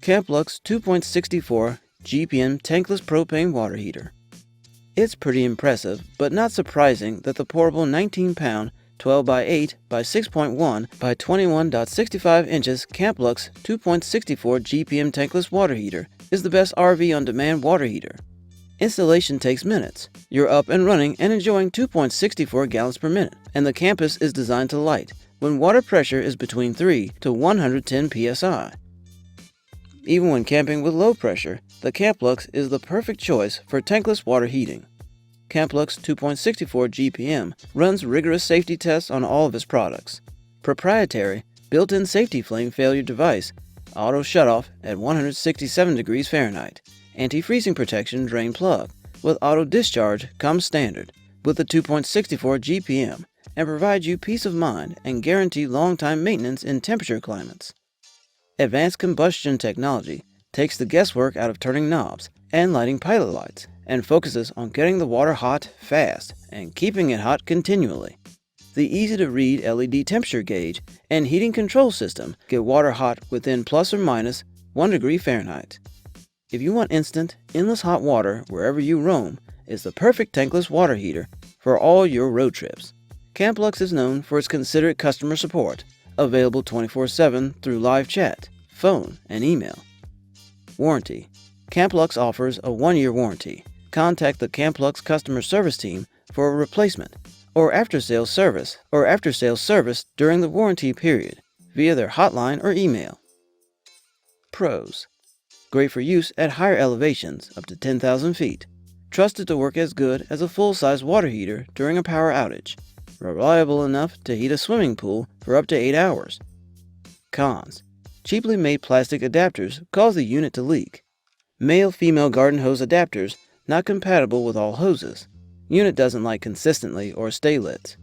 Camplux 2.64 GPM Tankless Propane Water Heater. It's pretty impressive, but not surprising that the portable 19-pound 12 by 8 by 6.1 by 21.65 inches Camplux 2.64 GPM Tankless Water Heater is the best RV on-demand water heater. Installation takes minutes. You're up and running and enjoying 2.64 gallons per minute, and the campus is designed to light when water pressure is between 3 to 110 psi. Even when camping with low pressure, the Camplux is the perfect choice for tankless water heating. Camplux 2.64 GPM runs rigorous safety tests on all of its products. Proprietary, built-in safety flame failure device, auto-shutoff at 167 degrees Fahrenheit, anti-freezing protection drain plug, with auto-discharge comes standard with the 2.64 GPM and provides you peace of mind and guarantee long-time maintenance in temperature climates. Advanced combustion technology takes the guesswork out of turning knobs and lighting pilot lights and focuses on getting the water hot fast and keeping it hot continually. The easy-to-read LED temperature gauge and heating control system get water hot within plus or minus 1 degree Fahrenheit. If you want instant, endless hot water wherever you roam, it's the perfect tankless water heater for all your road trips. Camplux is known for its considerate customer support, available 24/7 through live chat, phone, and email. Warranty. Camplux offers a 1-year warranty. Contact the Camplux customer service team for a replacement or after-sales service during the warranty period via their hotline or email. Pros. Great for use at higher elevations up to 10,000 feet. Trusted to work as good as a full-size water heater during a power outage. Reliable enough to heat a swimming pool for up to 8 hours. Cons. Cheaply made plastic adapters cause the unit to leak. Male-female garden hose adapters not compatible with all hoses. Unit doesn't light consistently or stay lit.